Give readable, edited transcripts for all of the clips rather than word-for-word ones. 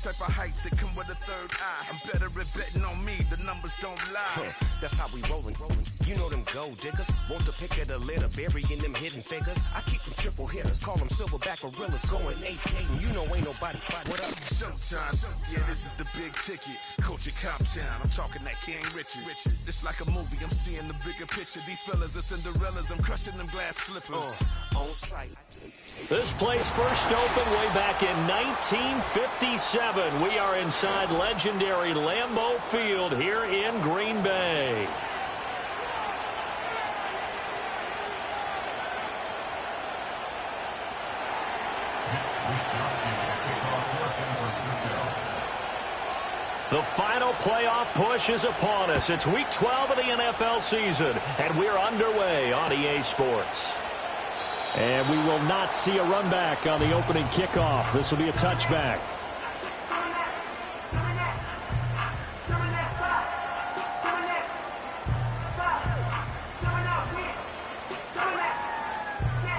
type of heights that come with a third eye. I'm better at betting on me, the numbers don't lie. That's how we rollin'. You know them gold diggers. Want to pick at a litter, burying them hidden figures. I keep them triple hitters, call them silverback gorillas, going 8-8, and you know ain't nobody. What up? Showtime. Yeah, this is the big ticket. Culture Cop Town. I'm talking that King Richard. It's like a movie. I'm seeing the bigger picture. These fellas are Cinderellas. I'm crushing them glass slippers. On sight. This place first opened way back in 1957. We are inside legendary Lambeau Field here in Green Bay. The final playoff push is upon us. It's Week 12 of the NFL season, and we're underway on EA Sports. And we will not see a run back on the opening kickoff. This will be a touchback.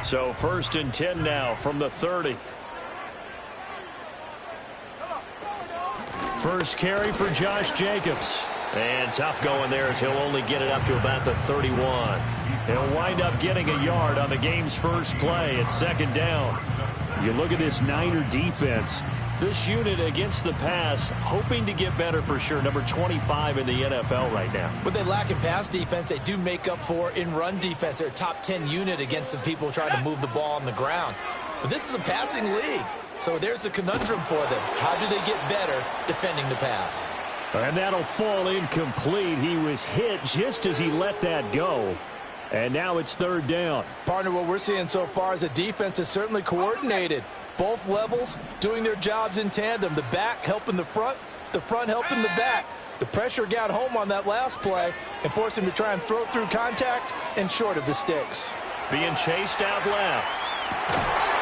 So 1st and 10 now from the 30. First carry for Josh Jacobs. And tough going there as he'll only get it up to about the 31. He'll wind up getting a yard on the game's first play at 2nd down. You look at this Niner defense. This unit against the pass, hoping to get better for sure. Number 25 in the NFL right now. What they lack in pass defense, they do make up for in run defense. They're a top 10 unit against the people trying to move the ball on the ground. But this is a passing league. So there's a conundrum for them. How do they get better defending the pass? And that'll fall incomplete. He was hit just as he let that go. And now it's 3rd down. Partner, what we're seeing so far is a defense is certainly coordinated. Both levels doing their jobs in tandem. The back helping the front helping the back. The pressure got home on that last play and forced him to try and throw through contact and short of the sticks. Being chased out left.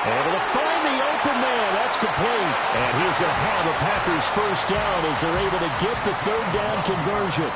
Able to find the open man. That's complete. And he's going to have a Packers first down as they're able to get the 3rd down conversion.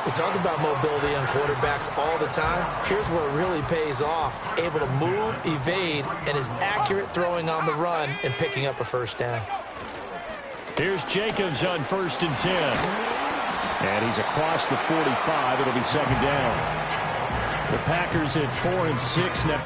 We talk about mobility on quarterbacks all the time. Here's where it really pays off. Able to move, evade, and is accurate throwing on the run and picking up a first down. Here's Jacobs on 1st and 10. And he's across the 45. It'll be 2nd down. The Packers at 4 and 6 now.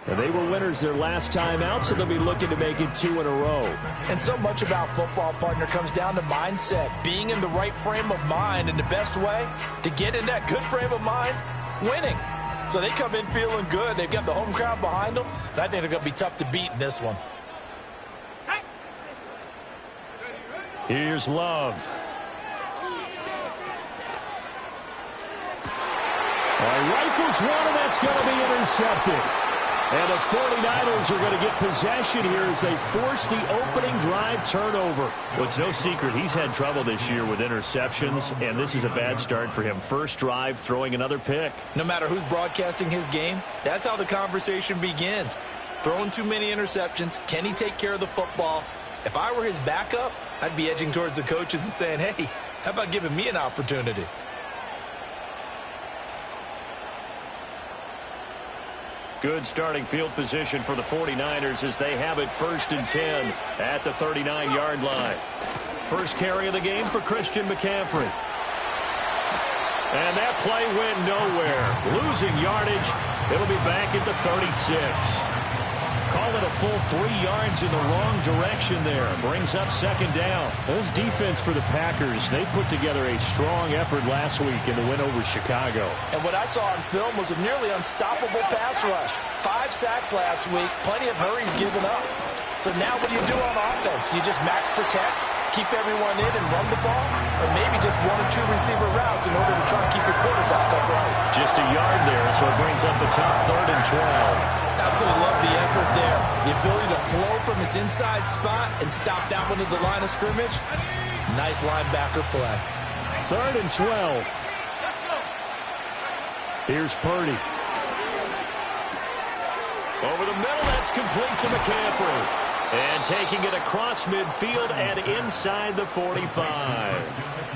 And they were winners their last time out, so they'll be looking to make it 2 in a row. And so much about football, partner, comes down to mindset. Being in the right frame of mind, and the best way to get in that good frame of mind, winning. So they come in feeling good. They've got the home crowd behind them, and I think they're going to be tough to beat in this one. Here's Love. Rifles one, and that's going to be intercepted. And the 49ers are going to get possession here as they force the opening drive turnover. Well, it's no secret he's had trouble this year with interceptions, and this is a bad start for him. First drive, throwing another pick. No matter who's broadcasting his game, that's how the conversation begins. Throwing too many interceptions, can he take care of the football? If I were his backup, I'd be edging towards the coaches and saying, hey, how about giving me an opportunity? Good starting field position for the 49ers as they have it 1st and 10 at the 39-yard line. First carry of the game for Christian McCaffrey. And that play went nowhere. Losing yardage. It'll be back at the 36. it a full 3 yards in the wrong direction there. Brings up second down. Those defense for the Packers, they put together a strong effort last week in the win over Chicago. And what I saw on film was a nearly unstoppable pass rush. 5 sacks last week, plenty of hurries given up. So now what do you do on offense? You just max protect, keep everyone in and run the ball, or maybe just 1 or 2 receiver routes in order to try and keep your quarterback upright. Just a yard there, so it brings up a tough 3rd and 12. Absolutely love the effort there. The ability to flow from his inside spot and stop that one at the line of scrimmage. Nice linebacker play. 3rd and 12. Here's Purdy. Over the middle, that's complete to McCaffrey. And taking it across midfield and inside the 45.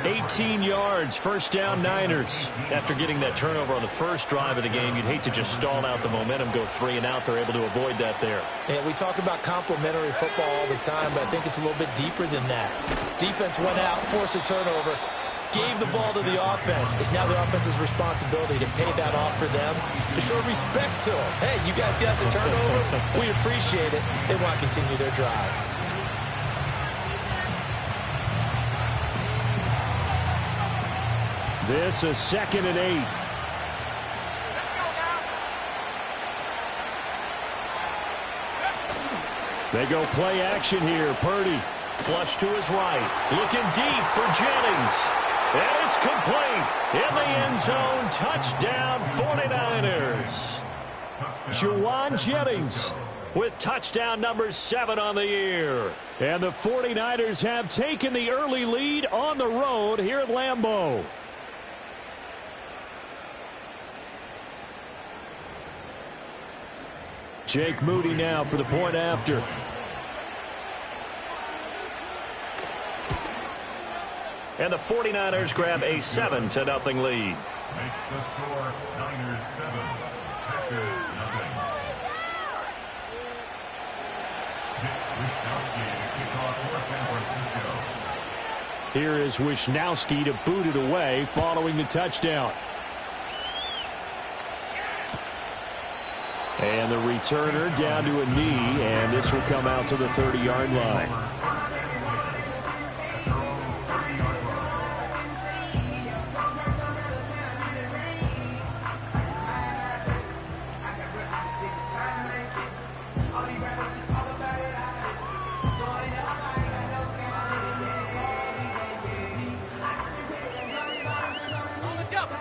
18 yards, first down Niners. After getting that turnover on the first drive of the game, you'd hate to just stall out the momentum, go 3 and out. They're able to avoid that there. Yeah, we talk about complementary football all the time, but I think it's a little bit deeper than that. Defense went out, forced a turnover, gave the ball to the offense. It's now the offense's responsibility to pay that off for them, to show respect to them. Hey, you guys got a turnover? We appreciate it. They want to continue their drive. This is 2nd and 8. They go play action here. Purdy. Flush to his right. Looking deep for Jennings. And it's complete. In the end zone. Touchdown 49ers. Juwan Jennings with touchdown number 7 on the year. And the 49ers have taken the early lead on the road here at Lambeau. Jake Moody now for the point after. And the 49ers grab a 7-0 lead. Makes the score Niners 7, Packers nothing. Wisnowski to kick off for San Francisco. Here is Wisnowski to boot it away following the touchdown. And the returner down to a knee, and this will come out to the 30-yard line.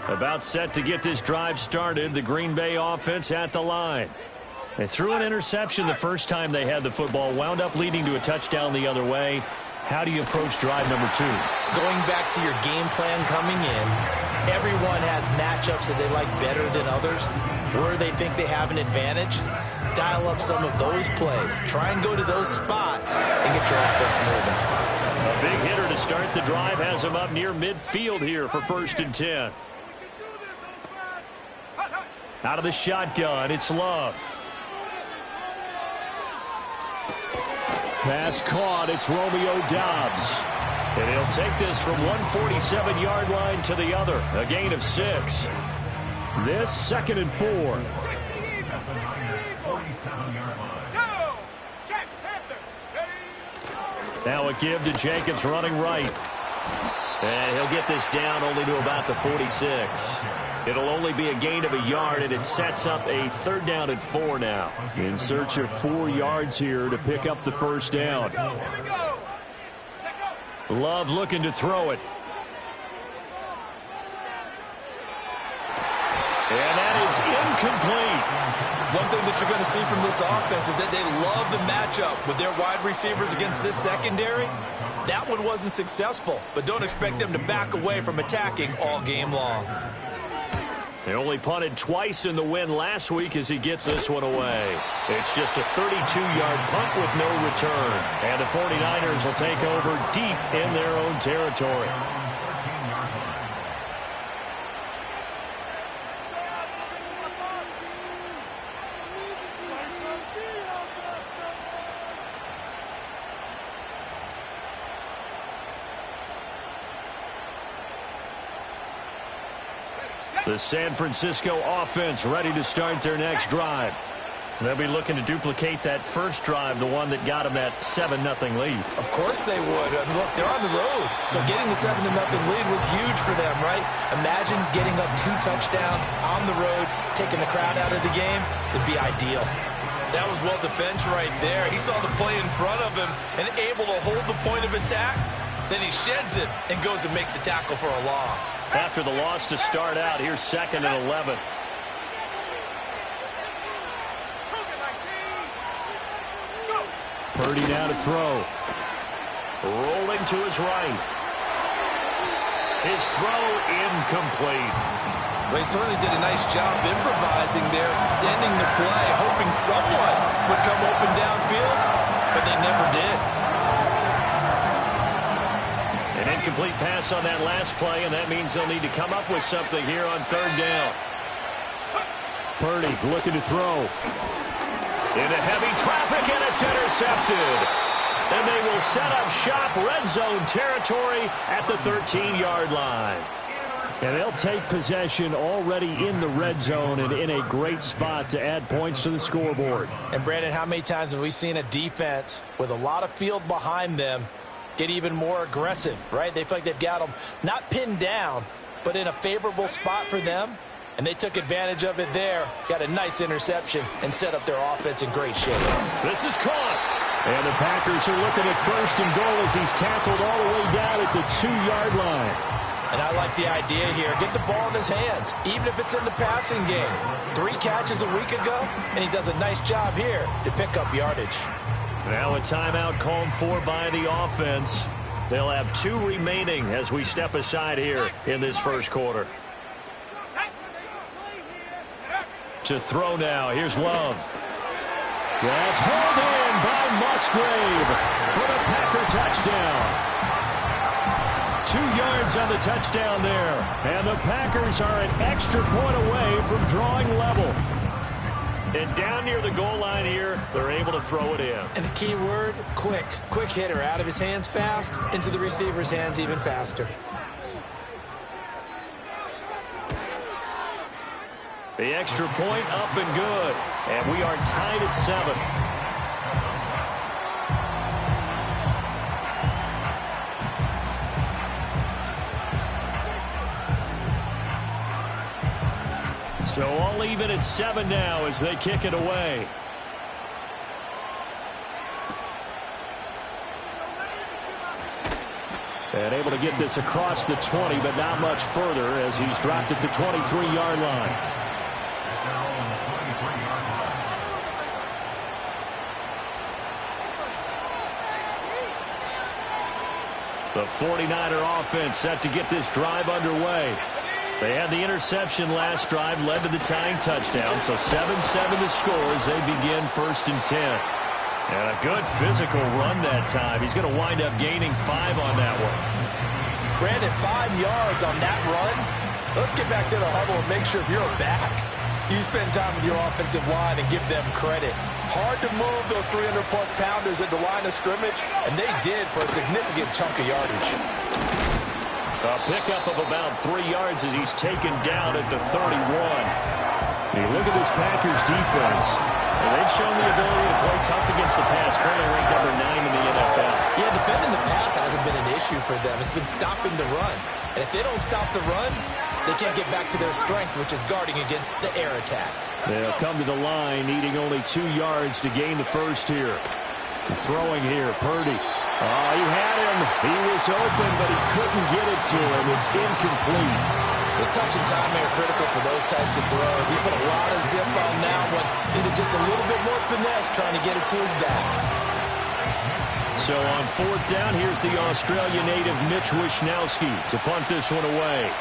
About set to get this drive started, the Green Bay offense at the line. They threw an interception the first time they had the football, wound up leading to a touchdown the other way. How do you approach drive number 2? Going back to your game plan coming in, everyone has matchups that they like better than others. Where they think they have an advantage, dial up some of those plays. Try and go to those spots and get your offense moving. A big hitter to start the drive has him up near midfield here for 1st and 10. Out of the shotgun, it's Love. Pass caught, it's Romeo Doubs. And he'll take this from 147-yard line to the other. A gain of 6. This 2nd and 4. Now a give to Jacobs running right. And he'll get this down only to about the 46. It'll only be a gain of a yard, and it sets up a 3rd down and 4 now. In search of 4 yards here to pick up the 1st down. Love looking to throw it. And that is incomplete. One thing that you're going to see from this offense is that they love the matchup with their wide receivers against this secondary. That one wasn't successful, but don't expect them to back away from attacking all game long. They only punted twice in the win last week as he gets this one away. It's just a 32-yard punt with no return. And the 49ers will take over deep in their own territory. The San Francisco offense ready to start their next drive. They'll be looking to duplicate that first drive, the one that got them that 7-0 lead. Of course they would. Look, they're on the road. So getting the 7-0 lead was huge for them, right? Imagine getting up 2 touchdowns on the road, taking the crowd out of the game. It'd be ideal. That was well defended right there. He saw the play in front of him and able to hold the point of attack. Then he sheds it and goes and makes a tackle for a loss. After the loss to start out, here's 2nd and 11. Purdy now to throw. Rolling to his right. His throw incomplete. They certainly did a nice job improvising there, extending the play, hoping someone would come open downfield, but they never did. An incomplete pass on that last play, and that means they'll need to come up with something here on 3rd down. Purdy looking to throw. Into heavy traffic, and it's intercepted. And they will set up shop, red zone territory at the 13-yard line. And they'll take possession already in the red zone and in a great spot to add points to the scoreboard. And, Brandon, how many times have we seen a defense with a lot of field behind them get even more aggressive, right? They feel like they've got them not pinned down, but in a favorable spot for them. And they took advantage of it there, got a nice interception, and set up their offense in great shape. This is caught. And the Packers are looking at 1st and goal as he's tackled all the way down at the 2-yard line. And I like the idea here. Get the ball in his hands, even if it's in the passing game. 3 catches a week ago, and he does a nice job here to pick up yardage. Now a timeout called for by the offense. They'll have 2 remaining as we step aside here in this first quarter. To throw now. Here's Love. That's hauled in by Musgrave for the Packer touchdown. 2 yards on the touchdown there. And the Packers are an extra point away from drawing level. And down near the goal line here, they're able to throw it in. And the key word, quick. Quick hitter. Out of his hands fast, into the receiver's hands even faster. The extra point up and good. And we are tied at 7. So all even at 7 now as they kick it away. And able to get this across the 20, but not much further as he's dropped at the 23-yard line. The 49er offense set to get this drive underway. They had the interception last drive, led to the tying touchdown, so 7-7 the score as they begin 1st and 10. And a good physical run that time. He's going to wind up gaining 5 on that one. Brandon, 5 yards on that run. Let's get back to the huddle and make sure if you're back, you spend time with your offensive line and give them credit. Hard to move those 300-plus pounders at the line of scrimmage, and they did for a significant chunk of yardage. A pickup of about 3 yards as he's taken down at the 31. You look at this Packers defense, and they've shown the ability to play tough against the pass, currently ranked number 9 in the NFL. Yeah, defending the pass hasn't been an issue for them. It's been stopping the run. And if they don't stop the run, they can't get back to their strength, which is guarding against the air attack. They'll come to the line, needing only 2 yards to gain the first here. Throwing here, Purdy. Oh, he had him. He was open, but he couldn't get it to him. It's incomplete. The touch and timing are critical for those types of throws. He put a lot of zip on that one. Needed just a little bit more finesse trying to get it to his back. So on 4th down, here's the Australia native Mitch Wishnowski to punt this one away.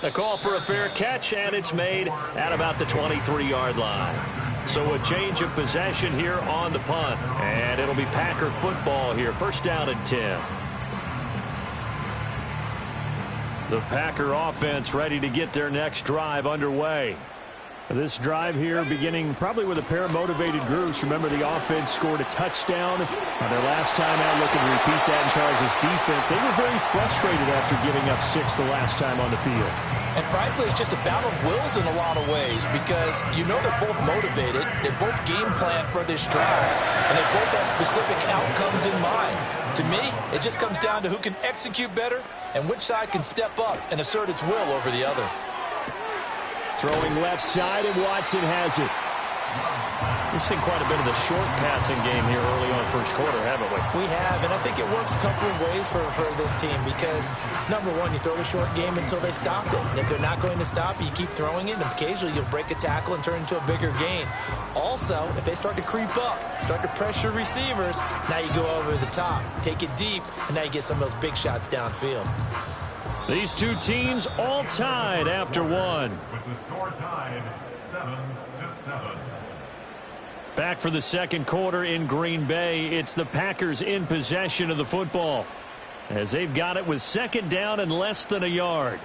A call for a fair catch, and it's made at about the 23-yard line. So a change of possession here on the punt, and it'll be Packer football here. 1st down and 10. The Packer offense ready to get their next drive underway. This drive here beginning probably with a pair of motivated groups. Remember, the offense scored a touchdown on their last time out. Looking to repeat that in Charles' defense. They were very frustrated after giving up 6 the last time on the field. And frankly, it's just a battle of wills in a lot of ways because you know they're both motivated, they both game plan for this drive, and they both have specific outcomes in mind. To me, it just comes down to who can execute better and which side can step up and assert its will over the other. Throwing left side, and Watson has it. We've seen quite a bit of the short passing game here early on first quarter, haven't we? We have, and I think it works a couple of ways for this team because, number one, you throw the short game until they stop it. And if they're not going to stop, you keep throwing it, and occasionally you'll break a tackle and turn it into a bigger gain. Also, if they start to creep up, start to pressure receivers, now you go over the top, take it deep, and now you get some of those big shots downfield. These two teams all tied after one. With the score tied 7-7. Back for the second quarter in Green Bay. It's the Packers in possession of the football as they've got it with second down and less than a yard.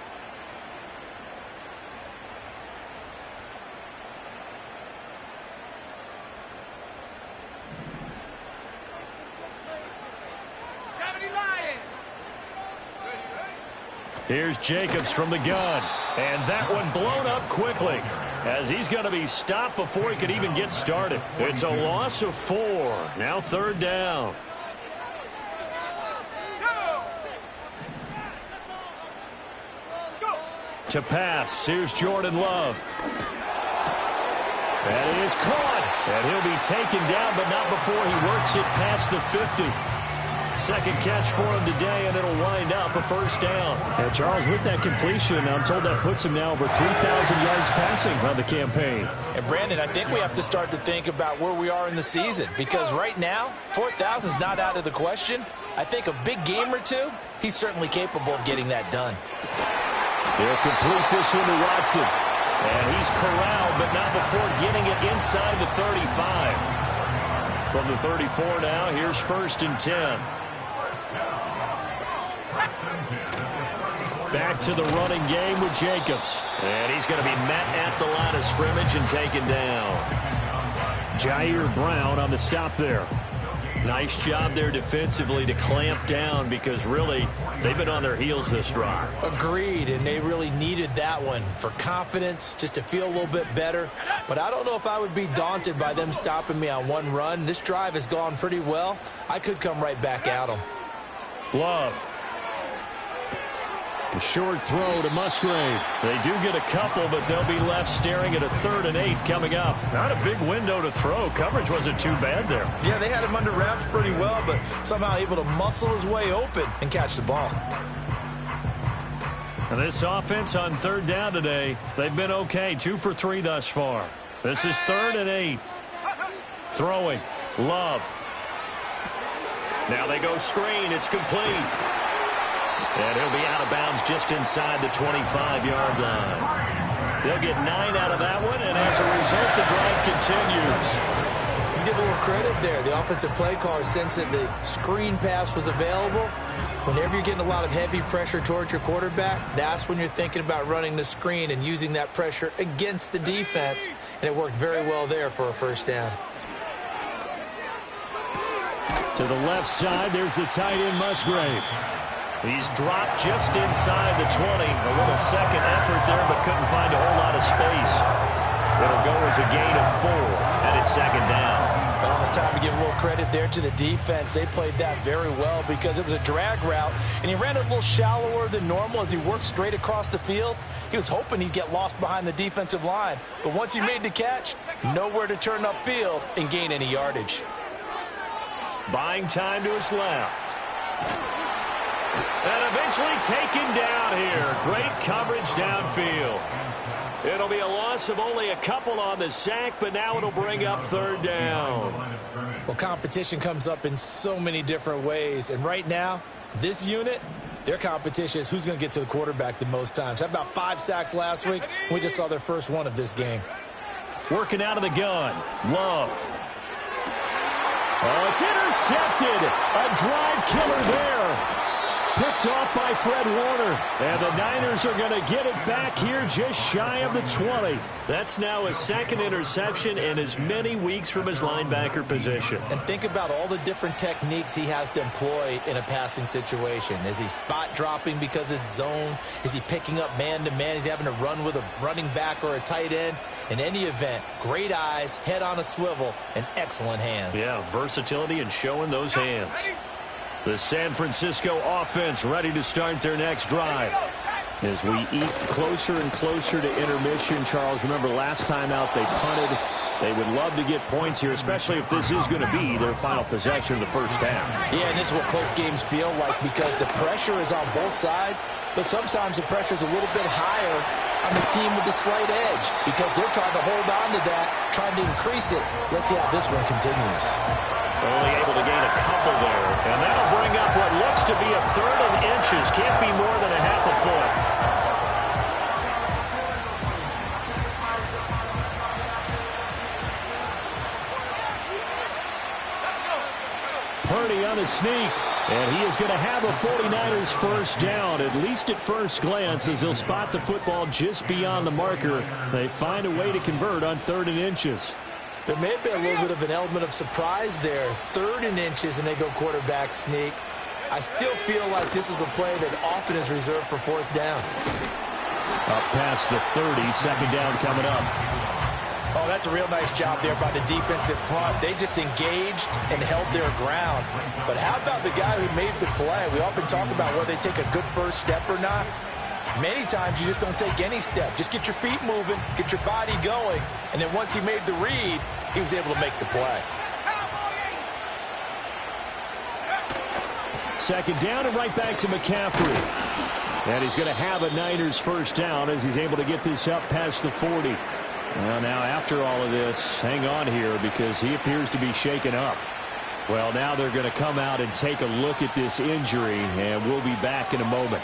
Here's Jacobs from the gun, and that one blown up quickly as he's going to be stopped before he could even get started. It's a loss of 4. Now third down. To pass, here's Jordan Love. That is caught, and he'll be taken down, but not before he works it past the 50. Second catch for him today, and it'll wind up a first down. And Charles, with that completion, I'm told that puts him now over 3,000 yards passing on the campaign. And Brandon, I think we have to start to think about where we are in the season because right now, 4,000 is not out of the question. I think a big game or two, he's certainly capable of getting that done. They'll complete this one to Watson. And he's corralled, but not before getting it inside the 35. From the 34 now, here's 1st and 10. Back to the running game with Jacobs. And he's going to be met at the line of scrimmage and taken down. Jair Brown on the stop there. Nice job there defensively to clamp down because really they've been on their heels this drive. Agreed, and they really needed that one for confidence, just to feel a little bit better. But I don't know if I would be daunted by them stopping me on one run. This drive has gone pretty well. I could come right back at them. Love. A short throw to Musgrave. They do get a couple, but they'll be left staring at a 3rd and 8 coming up. Not a big window to throw. Coverage wasn't too bad there. Yeah, they had him under wraps pretty well, but somehow able to muscle his way open and catch the ball. And this offense on 3rd down today, they've been okay. 2 for 3 thus far. This is 3rd and 8. Throwing. Love. Now they go screen. It's complete. And he'll be out of bounds just inside the 25-yard line. They'll get 9 out of that one, and as a result, the drive continues. Let's give a little credit there. The offensive play caller sensed that the screen pass was available. Whenever you're getting a lot of heavy pressure towards your quarterback, that's when you're thinking about running the screen and using that pressure against the defense, and it worked very well there for a first down. To the left side, there's the tight end Musgrave. He's dropped just inside the 20. A little second effort there, but couldn't find a whole lot of space. It'll go as a gain of 4, and it's second down. Well, it's time to give a little credit there to the defense. They played that very well because it was a drag route, and he ran it a little shallower than normal as he worked straight across the field. He was hoping he'd get lost behind the defensive line, but once he made the catch, nowhere to turn upfield and gain any yardage. Buying time to his left. And eventually taken down here. Great coverage downfield. It'll be a loss of only a couple on the sack, but now it'll bring up 3rd down. Well, competition comes up in so many different ways, and right now, this unit, their competition is who's going to get to the quarterback the most times. Had about 5 sacks last week. We just saw their first one of this game. Working out of the gun. Love. Oh, it's intercepted. A drive killer there. Picked off by Fred Warner. And the Niners are going to get it back here just shy of the 20. That's now his second interception in as many weeks from his linebacker position. And think about all the different techniques he has to employ in a passing situation. Is he spot dropping because it's zone? Is he picking up man-to-man? Is he having to run with a running back or a tight end? In any event, great eyes, head on a swivel, and excellent hands. Yeah, versatility and showing those hands. The San Francisco offense ready to start their next drive. As we eat closer and closer to intermission, Charles, remember last time out they punted. They would love to get points here, especially if this is going to be their final possession of the first half. Yeah, and this is what close games feel like because the pressure is on both sides, but sometimes the pressure is a little bit higher on the team with the slight edge because they're trying to hold on to that, trying to increase it. Let's see how this one continues. Only able to gain a couple there. And that'll bring up what looks to be a third and inches. Can't be more than a half a foot. Purdy on a sneak. And he is going to have a 49ers first down, at least at first glance, as he'll spot the football just beyond the marker. They find a way to convert on 3rd and inches. There may have been a little bit of an element of surprise there. 3rd and inches, and they go quarterback sneak. I still feel like this is a play that often is reserved for 4th down. Up past the 30, 2nd down coming up. Oh, that's a real nice job there by the defensive front. They just engaged and held their ground. But how about the guy who made the play? We often talk about whether they take a good first step or not. Many times you just don't take any step. Just get your feet moving, get your body going, and then once he made the read, he was able to make the play. 2nd down and right back to McCaffrey. And he's going to have a Niners first down as he's able to get this up past the 40. Well, now after all of this, hang on here because he appears to be shaken up. Well, now they're going to come out and take a look at this injury, and we'll be back in a moment.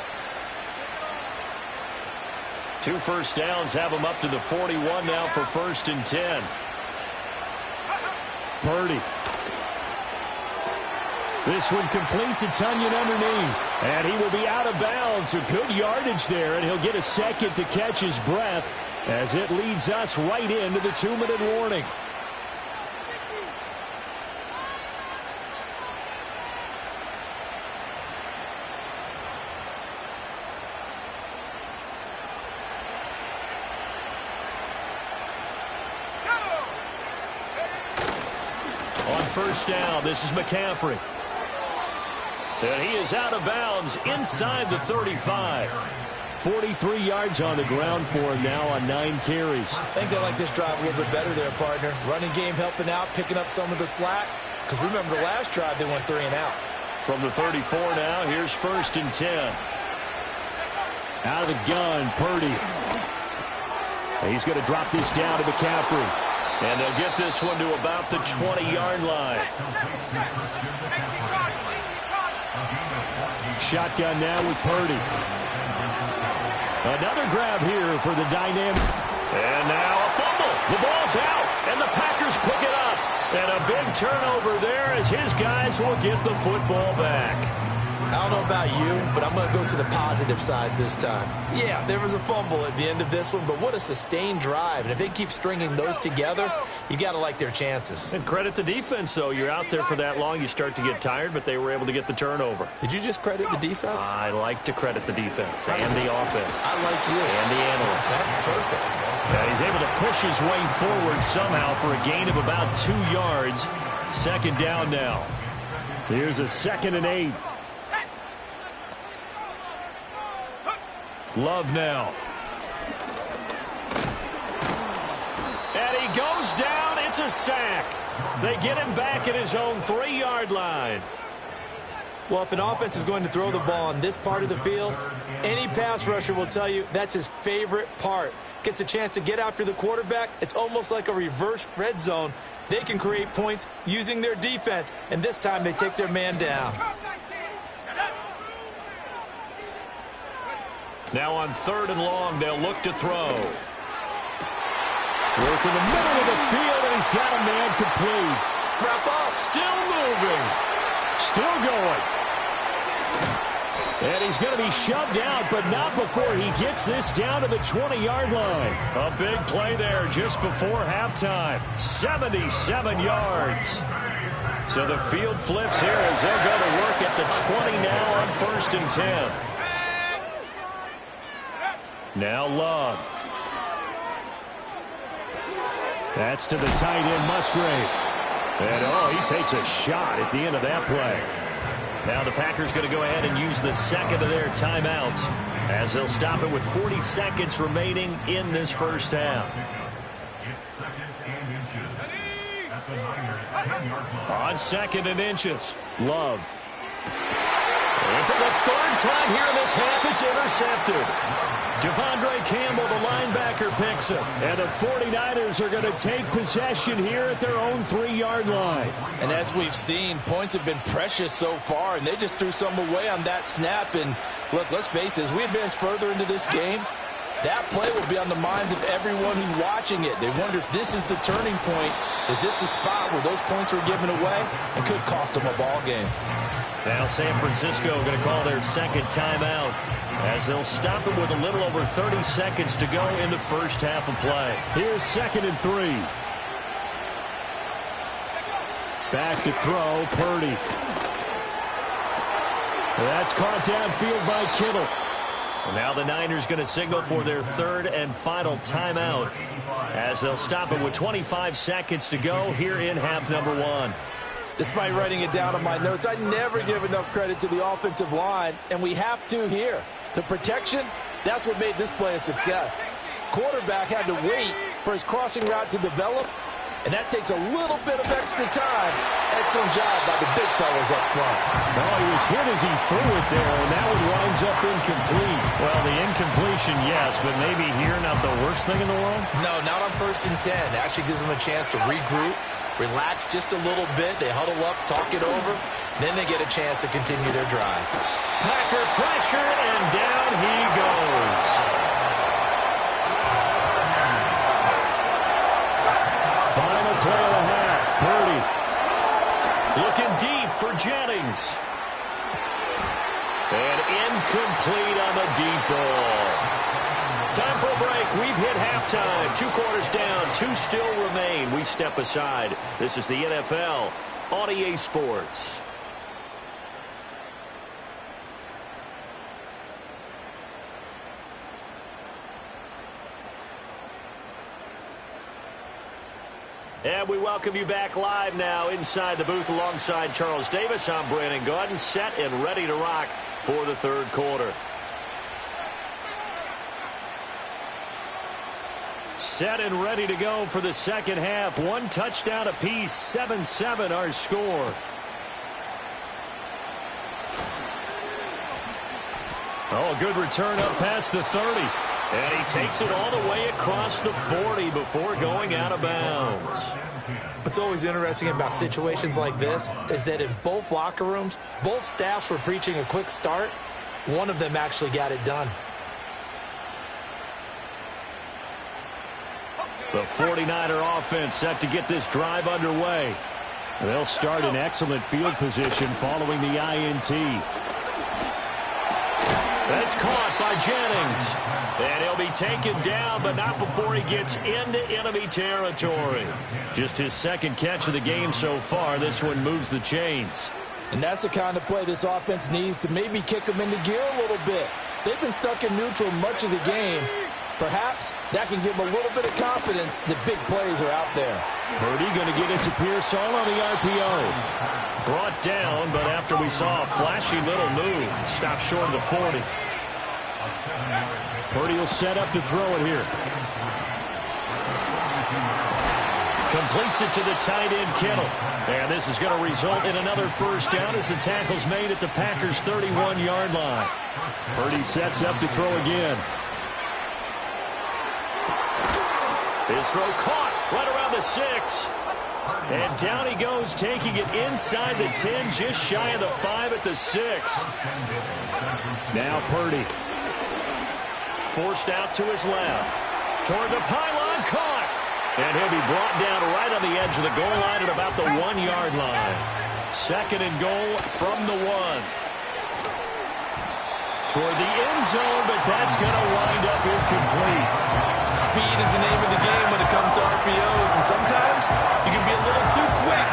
2 first downs have him up to the 41 now for 1st and 10. Purdy. This one completes a Tunyon underneath. And he will be out of bounds. A good yardage there, and he'll get a second to catch his breath as it leads us right into the 2-minute warning. On 1st down, this is McCaffrey. And he is out of bounds inside the 35. 43 yards on the ground for him now on 9 carries. I think they like this drive a little bit better there, partner. Running game helping out, picking up some of the slack. Because remember the last drive, they went 3 and out. From the 34 now, here's 1st and 10. Out of the gun, Purdy. He's going to drop this down to McCaffrey. And they'll get this one to about the 20-yard line. Shotgun now with Purdy. Another grab here for the dynamic. And now a fumble. The ball's out, and the Packers pick it up. And a big turnover there as his guys will get the football back. I don't know about you, but I'm going to go to the positive side this time. Yeah, there was a fumble at the end of this one, but what a sustained drive. And if they keep stringing those together, you got to like their chances. And credit the defense, though. You're out there for that long, you start to get tired, but they were able to get the turnover. Did you just credit the defense? I like to credit the defense and the offense. I like you. And the analysts. That's perfect. Yeah, he's able to push his way forward somehow for a gain of about 2 yards. 2nd down now. Here's a 2nd and 8. Love now. And he goes down. It's a sack. They get him back at his own 3-yard line. Well, if an offense is going to throw the ball on this part of the field, any pass rusher will tell you that's his favorite part. Gets a chance to get after the quarterback. It's almost like a reverse red zone. They can create points using their defense, and this time they take their man down. Now on 3rd and long, they'll look to throw. Work in the middle of the field, and he's got a man complete. Wrap up. Still moving. Still going. And he's going to be shoved out, but not before he gets this down to the 20-yard line. A big play there just before halftime. 77 yards. So the field flips here as they'll go to work at the 20 now on 1st and 10. Now Love. That's to the tight end, Musgrave. And, he takes a shot at the end of that play. Now the Packers going to go ahead and use the second of their timeouts as they'll stop it with 40 seconds remaining in this first half. It's 2nd and inches at the Niners 10-yard line. On 2nd and inches, Love. And for the 3rd time here in this half, it's intercepted. Devondre Campbell, the linebacker, picks him. And the 49ers are going to take possession here at their own 3-yard line. And as we've seen, points have been precious so far, and they just threw some away on that snap. And look, let's face it, as we advance further into this game, that play will be on the minds of everyone who's watching it. They wonder if this is the turning point. Is this the spot where those points were given away and could cost them a ball game? Now San Francisco going to call their second timeout as they'll stop it with a little over 30 seconds to go in the first half of play. Here's 2nd and 3. Back to throw, Purdy. That's caught downfield by Kittle. Now the Niners going to signal for their 3rd and final timeout as they'll stop it with 25 seconds to go here in half number 1. Despite writing it down on my notes, I never give enough credit to the offensive line, and we have to here. The protection, that's what made this play a success. Quarterback had to wait for his crossing route to develop, and that takes a little bit of extra time. Excellent job by the big fellas up front. Well, he was hit as he threw it there, and that one winds up incomplete. Well, the incompletion, yes, but maybe here not the worst thing in the world? No, not on 1st and 10. It actually gives them a chance to regroup, relax just a little bit. They huddle up, talk it over. Then they get a chance to continue their drive. Packer pressure, and down he goes. Final play of the half. Purdy looking deep for Jennings. And incomplete on the deep ball. Time for a break. We've hit halftime. 2 quarters down. 2 still remain. We step aside. This is the NFL on EA Sports. And we welcome you back live now inside the booth alongside Charles Davis. I'm Brandon Gaudin, set and ready to rock for the 3rd quarter. Set and ready to go for the 2nd half. 1 touchdown apiece, 7-7 our score. Oh, a good return up past the 30. And he takes it all the way across the 40 before going out of bounds. What's always interesting about situations like this is that in both locker rooms, both staffs were preaching a quick start. One of them actually got it done. The 49er offense set to get this drive underway. They'll start in excellent field position following the INT. That's caught by Jennings. And he'll be taken down, but not before he gets into enemy territory. Just his 2nd catch of the game so far. This one moves the chains. And that's the kind of play this offense needs to maybe kick them into gear a little bit. They've been stuck in neutral much of the game. Perhaps that can give them a little bit of confidence that big plays are out there. Purdy going to get it to Pearsall on the RPO. Brought down, but after we saw a flashy little move, stopped short of the 40. Purdy will set up to throw it here. Completes it to the tight end, Kittle. And this is going to result in another first down as the tackle's made at the Packers' 31-yard line. Purdy sets up to throw again. His throw caught right around the 6. And down he goes, taking it inside the 10, just shy of the 5 at the 6. Now Purdy. Forced out to his left. Toward the pylon, caught. And he'll be brought down right on the edge of the goal line at about the 1-yard line. 2nd and goal from the 1. toward the end zone, but that's going to wind up incomplete. Speed is the name of the game when it comes to RPOs, and sometimes you can be a little too quick,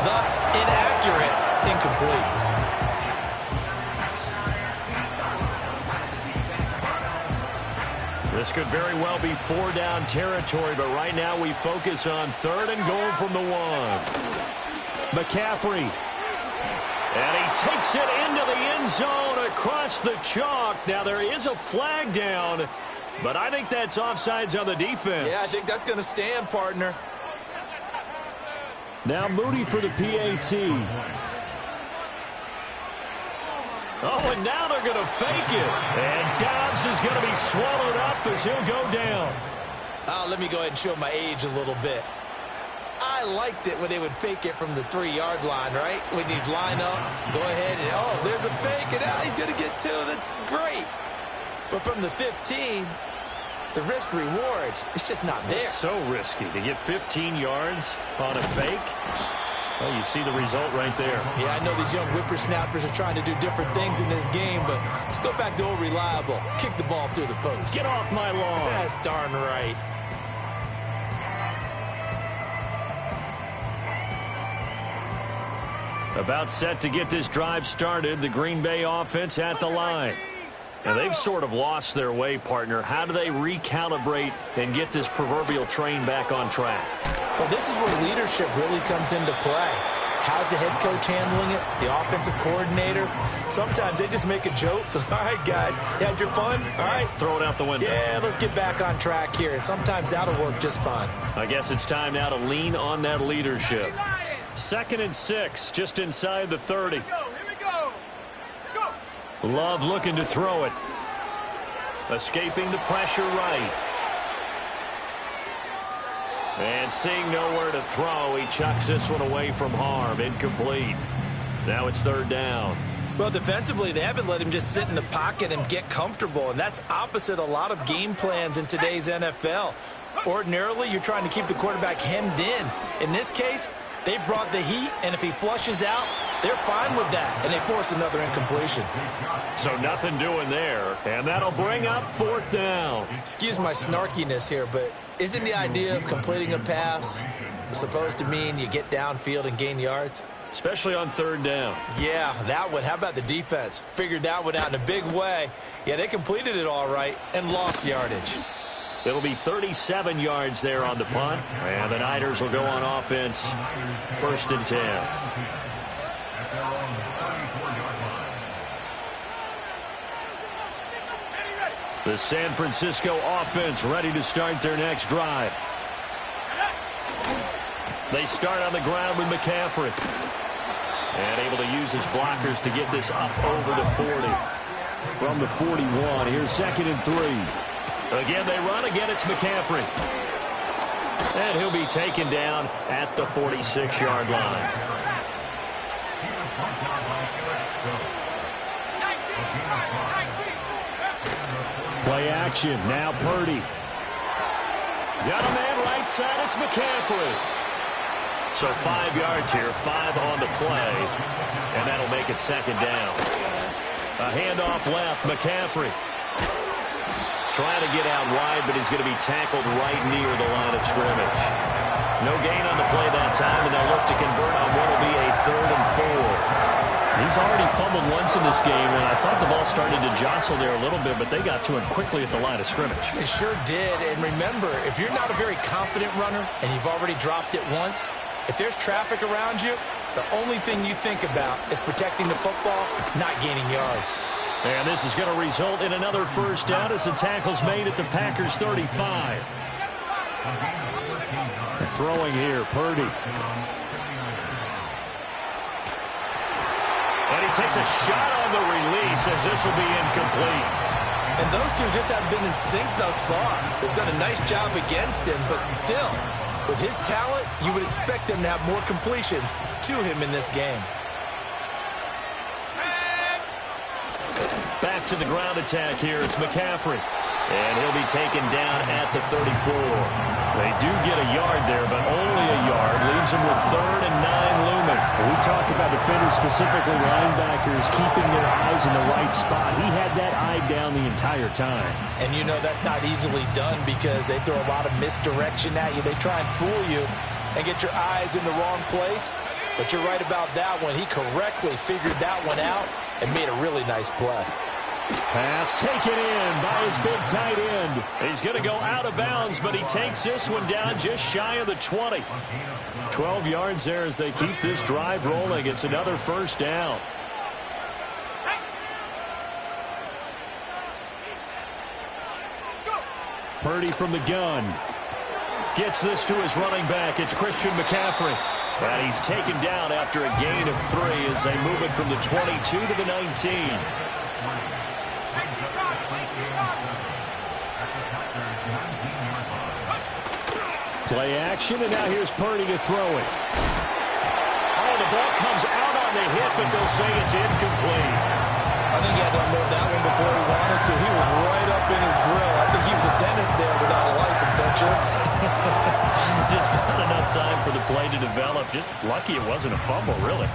thus inaccurate, incomplete. This could very well be 4-down territory, but right now we focus on 3rd and goal from the 1. McCaffrey. And he takes it into the end zone across the chalk. Now there is a flag down, but I think that's offsides on the defense. Yeah, I think that's going to stand, partner. Now Moody for the PAT. Oh, and now they're going to fake it. And Dobbs is going to be swallowed up as he'll go down. Let me go ahead and show my age a little bit. I liked it when they would fake it from the 3-yard line, right? When you'd line up, go ahead, and oh, there's a fake, and now he's going to get 2. That's great. But from the 15, the risk-reward, it's just not there. It's so risky to get 15 yards on a fake. Well, you see the result right there. Yeah, I know these young whippersnappers are trying to do different things in this game, but let's go back to old reliable. Kick the ball through the post. Get off my lawn. That's darn right. About set to get this drive started, the Green Bay offense at the line. And they've sort of lost their way, partner. How do they recalibrate and get this proverbial train back on track? Well, this is where leadership really comes into play. How's the head coach handling it? The offensive coordinator? Sometimes they just make a joke. All right, guys, you had your fun? All right. Throw it out the window. Yeah, let's get back on track here. And sometimes that'll work just fine. I guess it's time now to lean on that leadership. 2nd and 6, just inside the 30. Love looking to throw it. Escaping the pressure right. And seeing nowhere to throw, he chucks this one away from harm. Incomplete. Now it's 3rd down. Well, defensively, they haven't let him just sit in the pocket and get comfortable, and that's opposite a lot of game plans in today's NFL. Ordinarily, you're trying to keep the quarterback hemmed in. In this case, they brought the heat, and if he flushes out, they're fine with that, and they force another incompletion. So nothing doing there, and that'll bring up 4th down. Excuse my snarkiness here, but isn't the idea of completing a pass supposed to mean you get downfield and gain yards? Especially on 3rd down. Yeah, that one. How about the defense? Figured that one out in a big way. Yeah, they completed it all right and lost yardage. It'll be 37 yards there on the punt, and the Niners will go on offense 1st and 10. The San Francisco offense ready to start their next drive. They start on the ground with McCaffrey. And able to use his blockers to get this up over the 40. From the 41, here's 2nd and 3. Again, they run. Again, it's McCaffrey. And he'll be taken down at the 46-yard line. Play action. Now Purdy. Got a man right side. It's McCaffrey. So 5 yards here, 5 on the play. And that'll make it 2nd down. A handoff left. McCaffrey. Trying to get out wide, but he's going to be tackled right near the line of scrimmage. No gain on the play that time, and they'll look to convert on what will be a 3rd and 4. He's already fumbled once in this game, and I thought the ball started to jostle there a little bit, but they got to him quickly at the line of scrimmage. They sure did, and remember, if you're not a very confident runner and you've already dropped it once, if there's traffic around you, the only thing you think about is protecting the football, not gaining yards. And this is going to result in another 1st down as the tackle's made at the Packers' 35. Throwing here, Purdy. And he takes a shot on the release as this will be incomplete. And those two just haven't been in sync thus far. They've done a nice job against him, but still, with his talent, you would expect them to have more completions to him in this game. Back to the ground attack here. It's McCaffrey. And he'll be taken down at the 34. They do get a yard there, but only a yard. Leaves them with 3rd and 9 looming. We talk about defenders, specifically linebackers, keeping their eyes in the right spot. He had that eye down the entire time. And you know that's not easily done because they throw a lot of misdirection at you. They try and fool you and get your eyes in the wrong place. But you're right about that one. He correctly figured that one out and made a really nice play. Pass taken in by his big tight end. He's going to go out of bounds, but he takes this one down just shy of the 20. 12 yards there as they keep this drive rolling. It's another first down. Purdy from the gun. Gets this to his running back. It's Christian McCaffrey. And he's taken down after a gain of 3 as they move it from the 22 to the 19. Play action, and now here's Purdy to throw it. Oh, the ball comes out on the hit, but they'll say it's incomplete. I think he had to unload that one before he wanted to. He was right up in his grill. I think he was a dentist there without a license, don't you? Just not enough time for the play to develop. Just lucky it wasn't a fumble, really.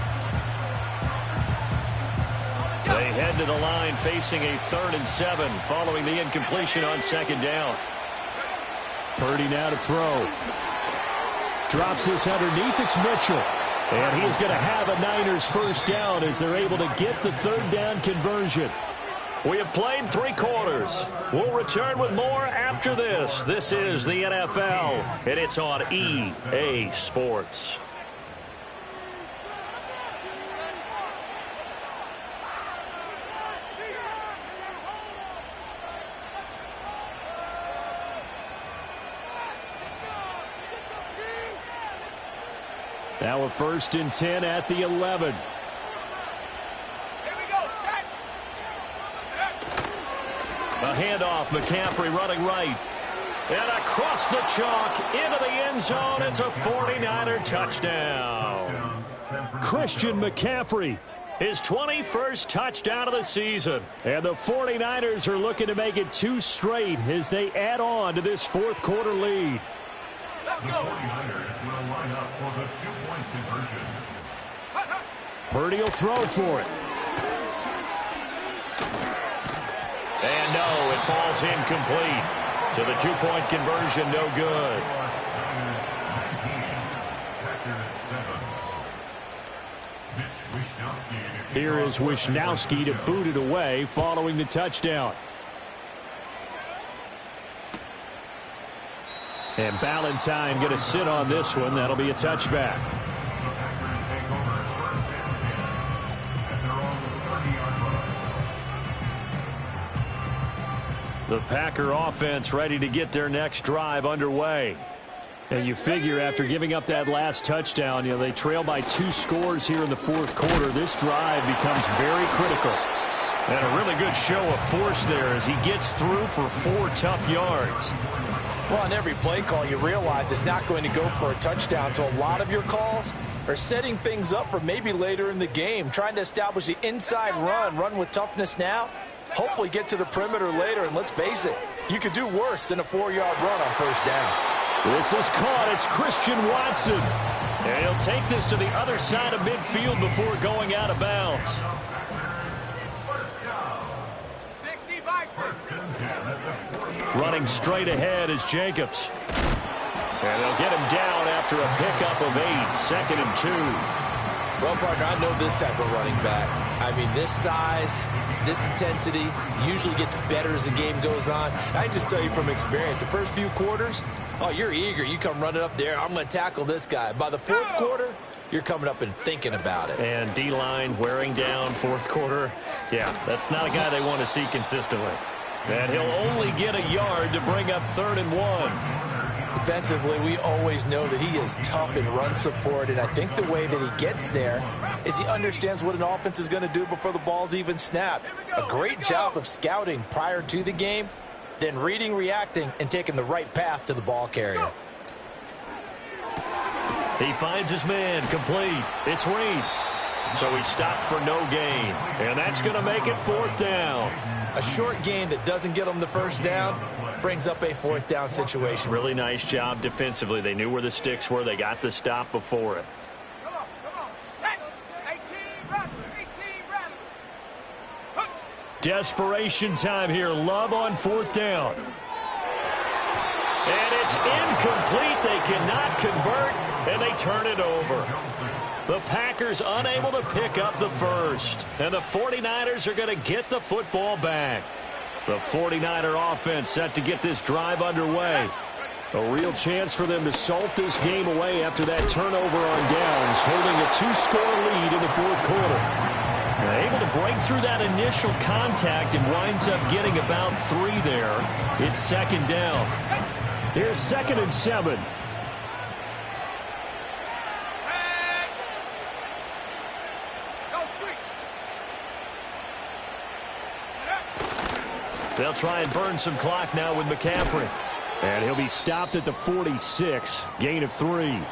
They head to the line facing a 3rd and 7 following the incompletion on 2nd down. Purdy now to throw. Drops this underneath. It's Mitchell. And he is going to have a Niners first down as they're able to get the 3rd down conversion. We have played 3 quarters. We'll return with more after this. This is the NFL, and it's on EA Sports. Now a 1st and 10 at the 11. A handoff, McCaffrey running right. And across the chalk into the end zone. It's a 49er touchdown. Christian McCaffrey. His 21st touchdown of the season. And the 49ers are looking to make it 2 straight as they add on to this 4th quarter lead. The 49ers will line up for the 2-point conversion. Purdy will throw for it. And no, it falls incomplete. So the 2-point conversion no good. Here is Wishnowski to boot it away following the touchdown. And Ballantyne going to sit on this one. That'll be a touchback. The Packer offense ready to get their next drive underway. And you figure after giving up that last touchdown, they trail by 2 scores here in the 4th quarter. This drive becomes very critical. And a really good show of force there as he gets through for 4 tough yards. Well, on every play call, you realize it's not going to go for a touchdown. So a lot of your calls are setting things up for maybe later in the game, trying to establish the inside run with toughness now, hopefully get to the perimeter later. And let's face it, you could do worse than a 4-yard run on 1st down. This is caught. It's Christian Watson. And he'll take this to the other side of midfield before going out of bounds. Running straight ahead is Jacobs. And they'll get him down after a pickup of 8, 2nd and 2. Well, partner, I know this type of running back. I mean, this size, this intensity usually gets better as the game goes on. I just tell you from experience, the first few quarters, oh, you're eager. You come running up there, I'm going to tackle this guy. By the 4th quarter, you're coming up and thinking about it. And D-line wearing down 4th quarter. Yeah, that's not a guy they want to see consistently. And he'll only get a yard to bring up 3rd and 1. Defensively, we always know that he is tough in run support, and I think the way that he gets there is he understands what an offense is going to do before the ball's even snapped. A great job of scouting prior to the game, then reading, reacting, and taking the right path to the ball carrier. He finds his man complete. It's Reed. So he stopped for no gain. And that's going to make it 4th down. A short gain that doesn't get them the first down brings up a 4th down situation. Really nice job defensively. They knew where the sticks were. They got the stop before it. Come on. Set. 18 run. Desperation time here. Love on 4th down. And it's incomplete. They cannot convert, and they turn it over. The Packers unable to pick up the first. And the 49ers are going to get the football back. The 49er offense set to get this drive underway. A real chance for them to salt this game away after that turnover on downs, holding a 2-score lead in the 4th quarter. They're able to break through that initial contact and winds up getting about 3 there. It's 2nd down. Here's 2nd and 7. They'll try and burn some clock now with McCaffrey. And he'll be stopped at the 46. Gain of 3.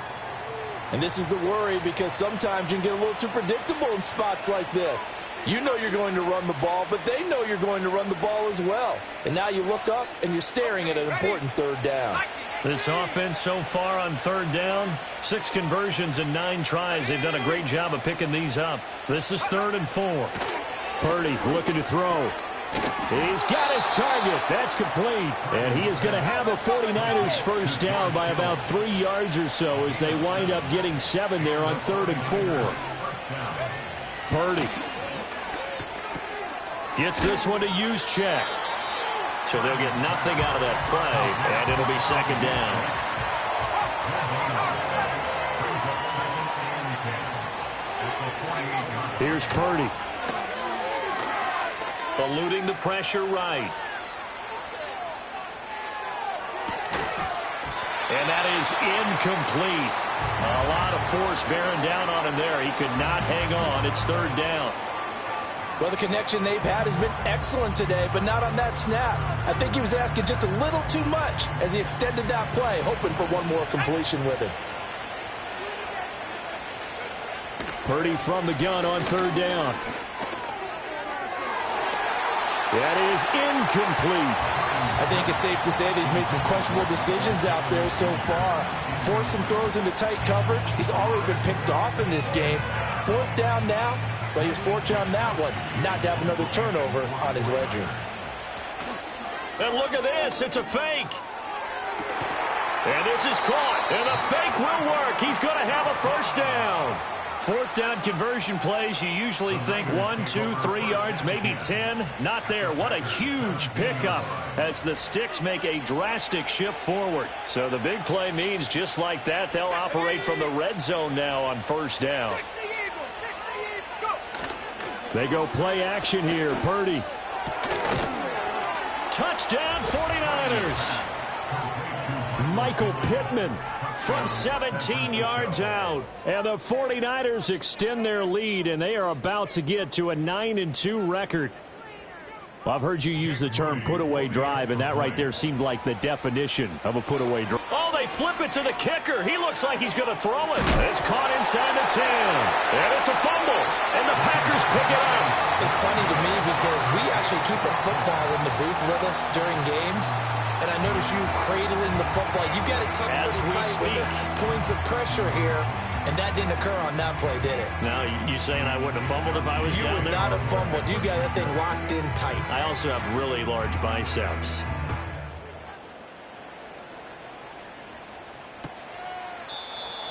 And this is the worry, because sometimes you can get a little too predictable in spots like this. You know you're going to run the ball, but they know you're going to run the ball as well. And now you look up and you're staring at an important 3rd down. This offense so far on 3rd down, 6 conversions and 9 tries. They've done a great job of picking these up. This is 3rd and 4. Purdy looking to throw. He's got his target. That's complete. And he is going to have a 49ers first down by about 3 yards or so as they wind up getting 7 there on 3rd and 4. Purdy gets this one to use check. So they'll get nothing out of that play, and it'll be 2nd down. Here's Purdy. Eluding the pressure right. And that is incomplete. A lot of force bearing down on him there. He could not hang on. It's 3rd down. Well, the connection they've had has been excellent today, but not on that snap. I think he was asking just a little too much as he extended that play, hoping for one more completion with it. Purdy from the gun on 3rd down. That is incomplete. I think it's safe to say that he's made some questionable decisions out there so far. Forced some throws into tight coverage. He's already been picked off in this game. 4th down now, but he was fortunate on that one not to have another turnover on his ledger. And look at this. It's a fake. And this is caught. And the fake will work. He's going to have a first down. 4th down conversion plays, you usually think 1, 2, 3 yards, maybe 10. Not there. What a huge pickup as the sticks make a drastic shift forward. So the big play means just like that, they'll operate from the red zone now on 1st down. They go play action here. Purdy. Touchdown 49ers. Michael Pittman from 17 yards out. And the 49ers extend their lead, and they are about to get to a 9-2 record. Well, I've heard you use the term put-away drive, and that right there seemed like the definition of a put-away drive. Oh, they flip it to the kicker. He looks like he's going to throw it. It's caught inside the 10. And it's a fumble, and the Packers pick it up. It's funny to me because we actually keep a football in the booth with us during games. And I notice you cradling the football. You got it tucked really tight with the points of pressure here. And that didn't occur on that play, did it? Now, you saying I wouldn't have fumbled if I was down there? You would not have fumbled. You got that thing locked in tight. I also have really large biceps.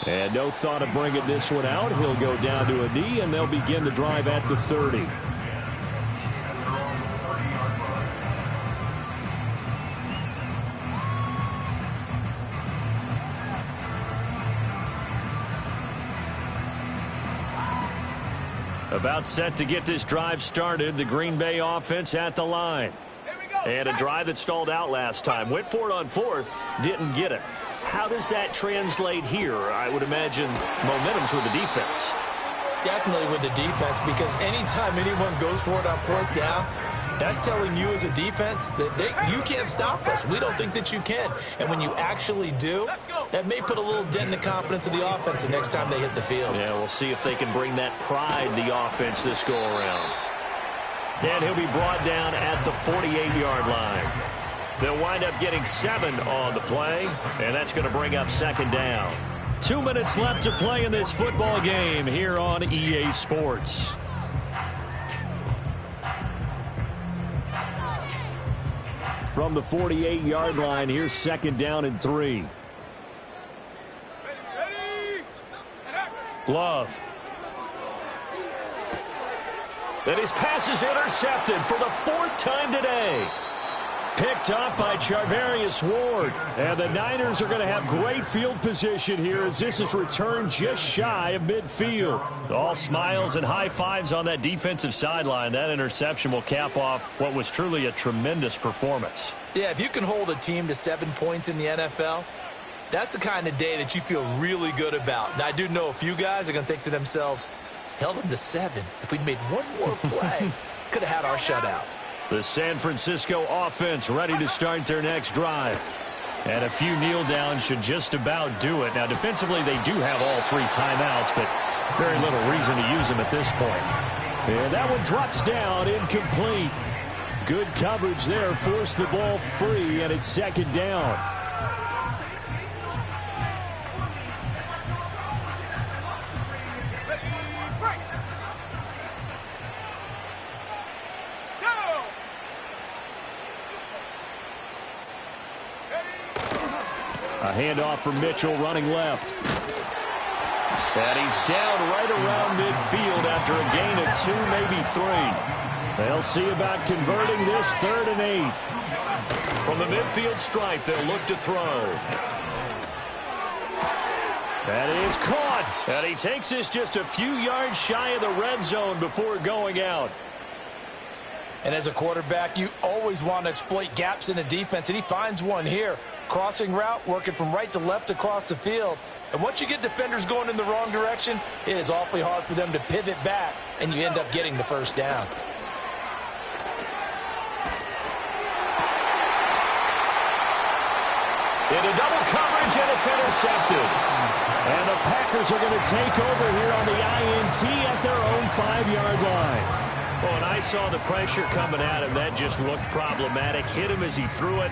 And no thought of bringing this one out. He'll go down to a knee, and they'll begin the drive at the 30. About set to get this drive started. The Green Bay offense at the line. And a drive that stalled out last time. Went for it on 4th. Didn't get it. How does that translate here? I would imagine momentum's with the defense. Definitely with the defense, because anytime anyone goes for it on 4th down, that's telling you as a defense that you can't stop us. We don't think that you can. And when you actually do, That may put a little dent in the confidence of the offense the next time they hit the field. Yeah, we'll see if they can bring that pride, the offense, this go-around. And he'll be brought down at the 48-yard line. They'll wind up getting 7 on the play, and that's going to bring up second down. 2 minutes left to play in this football game here on EA Sports. From the 48-yard line, here's second down and 3. Love. And his pass is intercepted for the 4th time today. Picked up by Charvarius Ward. And the Niners are going to have great field position here as this is returned just shy of midfield. All smiles and high fives on that defensive sideline. That interception will cap off what was truly a tremendous performance. Yeah, if you can hold a team to 7 points in the NFL, that's the kind of day that you feel really good about. Now, I do know a few guys are going to think to themselves, held them to 7. If we'd made one more play, could have had our shutout. The San Francisco offense ready to start their next drive. And a few kneel downs should just about do it. Now, defensively, they do have all 3 timeouts, but very little reason to use them at this point. And that one drops down, incomplete. Good coverage there, forced the ball free, and it's second down. A handoff from Mitchell running left. And he's down right around midfield after a gain of 2, maybe 3. They'll see about converting this 3rd and 8. From the midfield stripe, they'll look to throw. That is caught. And he takes this just a few yards shy of the red zone before going out. And as a quarterback, you always want to exploit gaps in a defense, and he finds one here. Crossing route, working from right to left across the field. And once you get defenders going in the wrong direction, it is awfully hard for them to pivot back, and you end up getting the first down. Into double coverage, and it's intercepted. And the Packers are going to take over here on the INT at their own 5-yard line. Well, and I saw the pressure coming at him. That just looked problematic. Hit him as he threw it,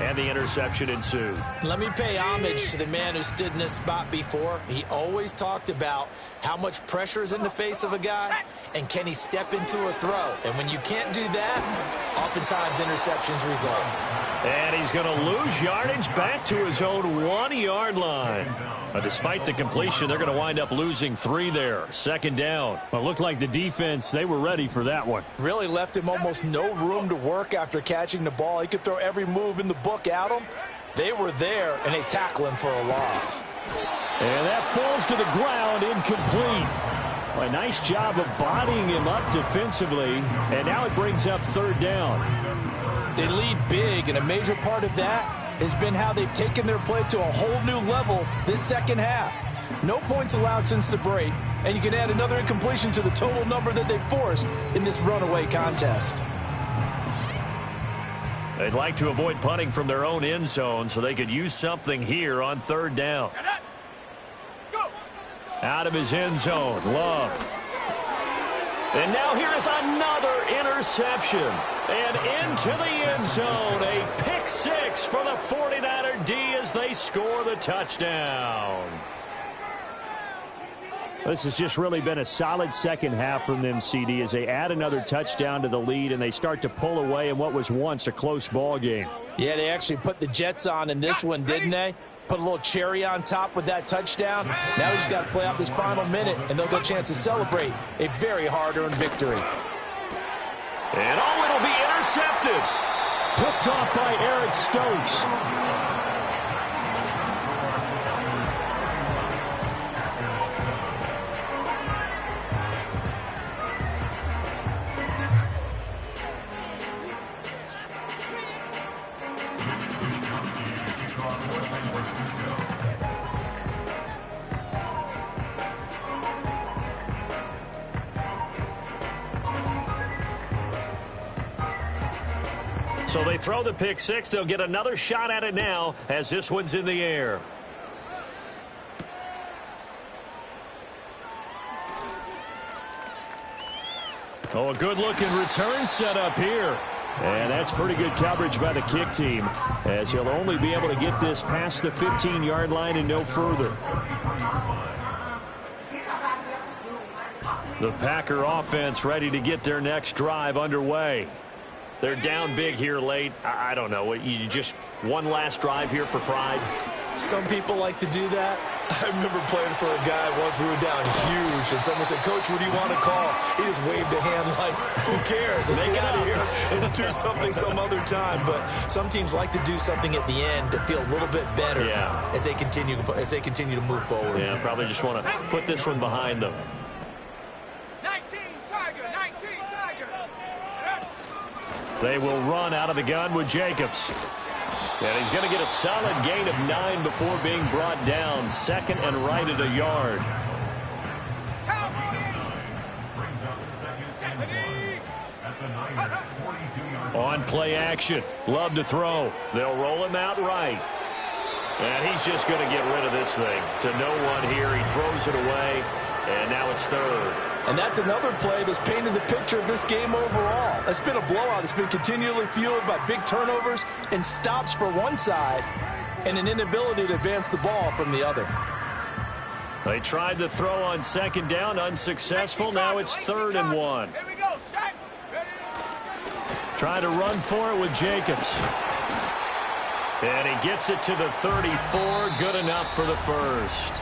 and the interception ensued. Let me pay homage to the man who stood in this spot before. He always talked about how much pressure is in the face of a guy, and can he step into a throw. And when you can't do that, oftentimes interceptions result. And he's going to lose yardage back to his own 1-yard line. Despite the completion, they're going to wind up losing 3 there. Second down. Well, it looked like the defense, they were ready for that one. Really left him almost no room to work after catching the ball. He could throw every move in the book at him. They were there, and they tackle him for a loss. And that falls to the ground, incomplete. Well, a nice job of bodying him up defensively, and now it brings up 3rd down. They lead big, and a major part of that has been how they've taken their play to a whole new level this second half. No points allowed since the break, and you can add another incompletion to the total number that they forced in this runaway contest. They'd like to avoid punting from their own end zone so they could use something here on 3rd down. Out of his end zone, Love. And now here is another interception. And into the end zone, a pick 6 for the 49er D as they score the touchdown. This has just really been a solid second half from them, CD, as they add another touchdown to the lead and they start to pull away in what was once a close ball game. Yeah, they actually put the Jets on in this one, didn't they? Put a little cherry on top with that touchdown. Now he's got to play out this final minute, and they'll get a chance to celebrate a very hard-earned victory. And it'll be intercepted. Picked off by Eric Stokes. So they throw the pick 6. They'll get another shot at it now as this one's in the air. Oh, a good-looking return set up here. And that's pretty good coverage by the kick team, as he'll only be able to get this past the 15-yard line and no further. The Packer offense ready to get their next drive underway. They're down big here late. I don't know. You just one last drive here for pride? Some people like to do that. I remember playing for a guy once. We were down huge, and someone said, "Coach, what do you want to call?" He just waved a hand like, who cares? Let's get out of here and do something some other time. But some teams like to do something at the end to feel a little bit better as they continue to move forward. Yeah, probably just want to put this one behind them. 19 Tiger, 19 Tiger. They will run out of the gun with Jacobs. And he's going to get a solid gain of 9 before being brought down. Second and right at a yard. On play action. Love to throw. They'll roll him out right. And he's just going to get rid of this thing. To no one here. He throws it away. And now it's third. And that's another play that's painted the picture of this game overall. It's been a blowout. It's been continually fueled by big turnovers and stops for one side and an inability to advance the ball from the other. They tried to throw on second down, unsuccessful. Now it's 3rd and 1. Here we go, Shaq. Try to run for it with Jacobs. And he gets it to the 34. Good enough for the first.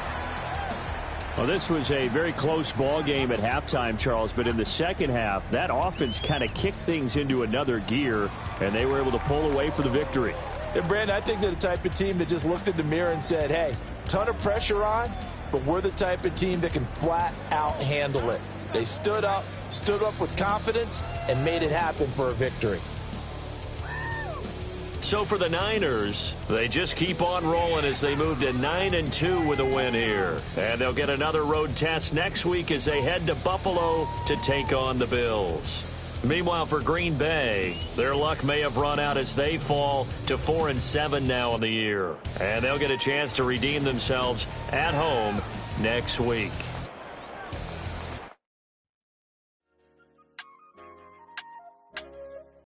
Well, this was a very close ball game at halftime, Charles, but in the second half, that offense kind of kicked things into another gear, and they were able to pull away for the victory. And, Brandon, I think they're the type of team that just looked in the mirror and said, hey, ton of pressure on, but we're the type of team that can flat out handle it. They stood up with confidence, and made it happen for a victory. So for the Niners, they just keep on rolling as they move to 9-2 with a win here. And they'll get another road test next week as they head to Buffalo to take on the Bills. Meanwhile, for Green Bay, their luck may have run out as they fall to 4-7 now in the year. And they'll get a chance to redeem themselves at home next week.